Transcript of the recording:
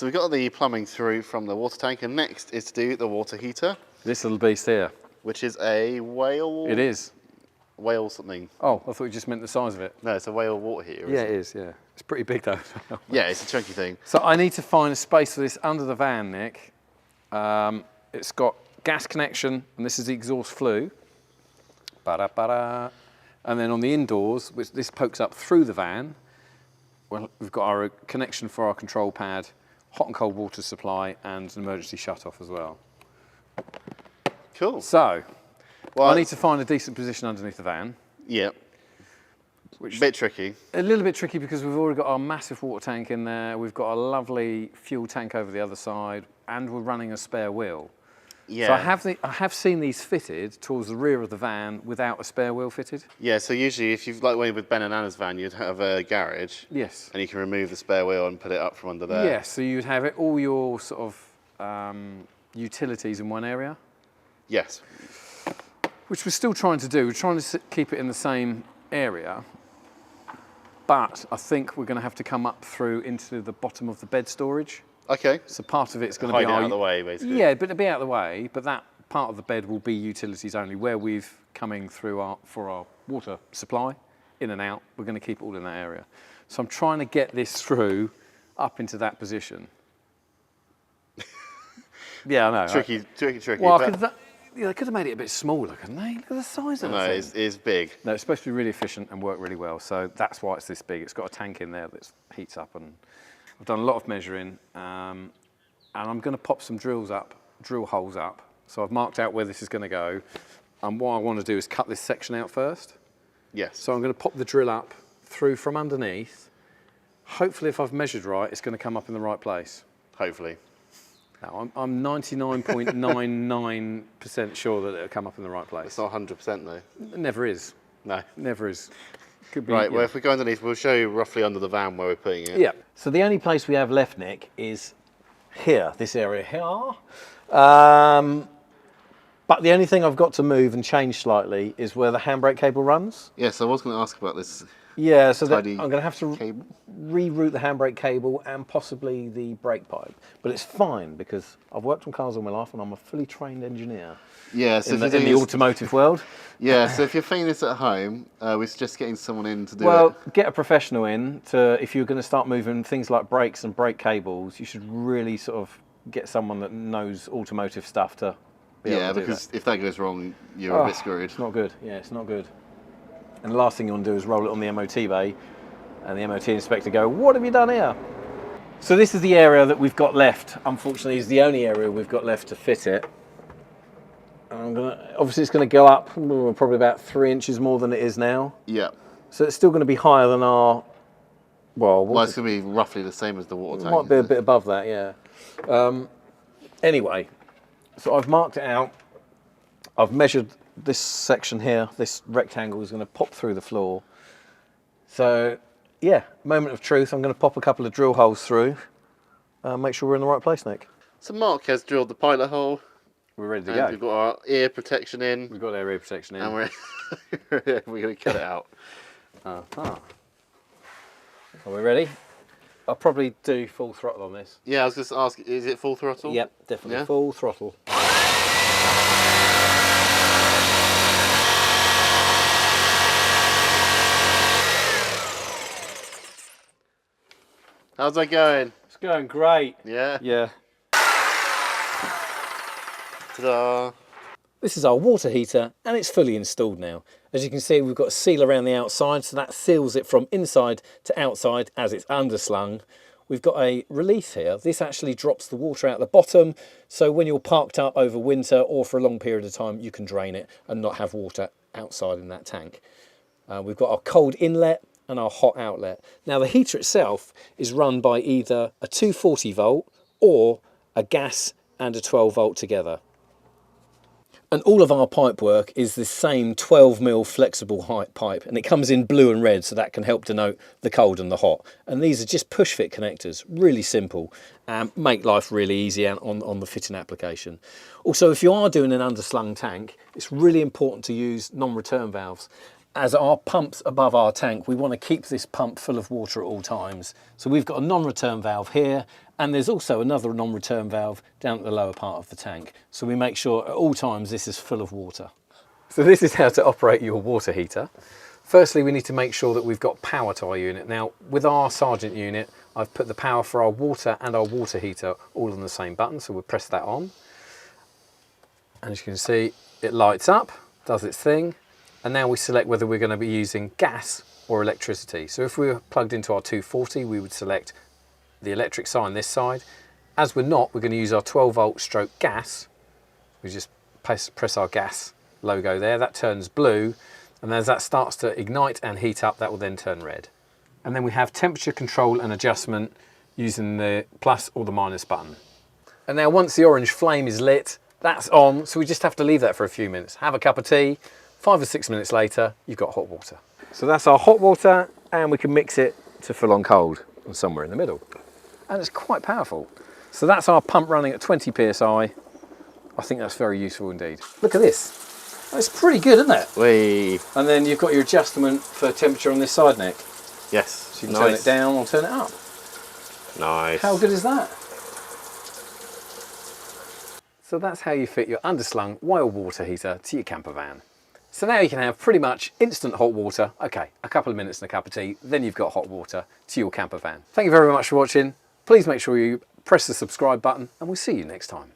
So we've got the plumbing through from the water tank, and next is to do the water heater. This little beast here. Which is a whale. It is. Whale something. Oh, I thought you just meant the size of it. No, it's a whale water heater. Yeah, it is. Yeah, it's pretty big though. Yeah, it's a chunky thing. So I need to find a space for this under the van, Nick. It's got gas connection, and this is the exhaust flue. Ba-da-ba-da. And then on the indoors, which this pokes up through the van, well, we've got our connection for our control pad, hot and cold water supply, and an emergency shut-off as well. Cool. So, I need to find a decent position underneath the van. Yeah. Which a bit tricky. A little bit tricky because we've already got our massive water tank in there. We've got a lovely fuel tank over the other side, and we're running a spare wheel. Yeah. So I have seen these fitted towards the rear of the van without a spare wheel fitted. Yeah. So usually, if you've like when with Ben and Anna's van, you'd have a garage. Yes. And you can remove the spare wheel and put it up from under there. Yes. So you'd have it all your sort of utilities in one area. Yes. Which we're still trying to do. We're trying to keep it in the same area. But I think we're going to have to come up through into the bottom of the bed storage. Okay. So part of it's going to be out of the way, basically. Yeah, but it'll be out of the way. But that part of the bed will be utilities only, where we've coming through for our water supply, in and out. We're going to keep it all in that area. So I'm trying to get this through up into that position. Yeah, I know. Tricky. Well, they could have made it a bit smaller, couldn't they? Look at the size of it. No, it's big. No, it's supposed to be really efficient and work really well. So that's why it's this big. It's got a tank in there that heats up, and I've done a lot of measuring. And I'm going to pop some drill holes up. So I've marked out where this is going to go. And what I want to do is cut this section out first. Yes. So I'm going to pop the drill up through from underneath. Hopefully, if I've measured right, it's going to come up in the right place. Hopefully. No, I'm 99.99% sure that it'll come up in the right place. It's not 100% though. It never is. No. Never is. Could be, right, well, if we go underneath, we'll show you roughly under the van where we're putting it. Yeah. So the only place we have left, Nick, is here, this area here. But the only thing I've got to move and change slightly is where the handbrake cable runs. Yes, I was going to ask about this. Yeah, so I'm going to have to reroute the handbrake cable and possibly the brake pipe. But it's fine because I've worked on cars all my life and I'm a fully trained engineer. Yeah, so in the automotive world. Yeah, so if you're feeling this at home, we suggest getting someone in to do it. Well, get a professional in if you're going to start moving things like brakes and brake cables, you should really sort of get someone that knows automotive stuff to be able to do that. Yeah, because if that goes wrong, you're a bit screwed. It's not good. Yeah, it's not good. And the last thing you want to do is roll it on the MOT bay and the MOT inspector go, "What have you done here?" So this is the area that we've got left. Unfortunately, is the only area we've got left to fit it. Obviously, it's going to go up probably about 3 inches more than it is now. Yeah. So it's still going to be higher than our... Well, it's going to be roughly the same as the water tank. It might be a bit above that, yeah. Anyway, so I've marked it out. I've measured this section here. This rectangle is going to pop through the floor. So, yeah, moment of truth. I'm going to pop a couple of drill holes through. Make sure we're in the right place, Nick. So Mark has drilled the pilot hole. We're ready to go. We've got our ear protection in. We've got our ear protection in. And we're going to cut it out. Are we ready? I'll probably do full throttle on this. Yeah, I was just asking, is it full throttle? Yep, definitely full throttle. How's that going? It's going great. Yeah? Yeah. Ta-da! This is our water heater and it's fully installed now. As you can see, we've got a seal around the outside, so that seals it from inside to outside as it's underslung. We've got a release here. This actually drops the water out the bottom, so when you're parked up over winter or for a long period of time, you can drain it and not have water outside in that tank. We've got our cold inlet and our hot outlet. Now the heater itself is run by either a 240 volt or a gas and a 12 volt together. And all of our pipe work is the same 12mm flexible height pipe, and it comes in blue and red, so that can help denote the cold and the hot. And these are just push fit connectors, really simple, and make life really easy on the fitting application. Also, if you are doing an underslung tank, it's really important to use non-return valves. as our pump's above our tank, we want to keep this pump full of water at all times. So we've got a non-return valve here, and there's also another non-return valve down at the lower part of the tank. So we make sure at all times this is full of water. So this is how to operate your water heater. Firstly, we need to make sure that we've got power to our unit. Now, with our Sergeant unit, I've put the power for our water and our water heater all on the same button, so we'll press that on. And as you can see, it lights up, does its thing, and now we select whether we're going to be using gas or electricity. So if we were plugged into our 240, we would select the electric sign this side. As we're not, we're going to use our 12 volt stroke gas. We just press our gas logo there, that turns blue, and as that starts to ignite and heat up, that will then turn red. And then we have temperature control and adjustment using the plus or the minus button. And now once the orange flame is lit, that's on, so we just have to leave that for a few minutes. Have a cup of tea, 5 or 6 minutes later, you've got hot water. So that's our hot water, and we can mix it to full on cold, and somewhere in the middle. And it's quite powerful. So that's our pump running at 20 PSI. I think that's very useful indeed. Look at this. It's pretty good, isn't it? Whee. And then you've got your adjustment for temperature on this side neck. Yes. So you can turn it down or turn it up. Nice. How good is that? So that's how you fit your underslung wild water heater to your camper van. So now you can have pretty much instant hot water. Okay, a couple of minutes and a cup of tea, then you've got hot water to your camper van. Thank you very much for watching. Please make sure you press the subscribe button, and we'll see you next time.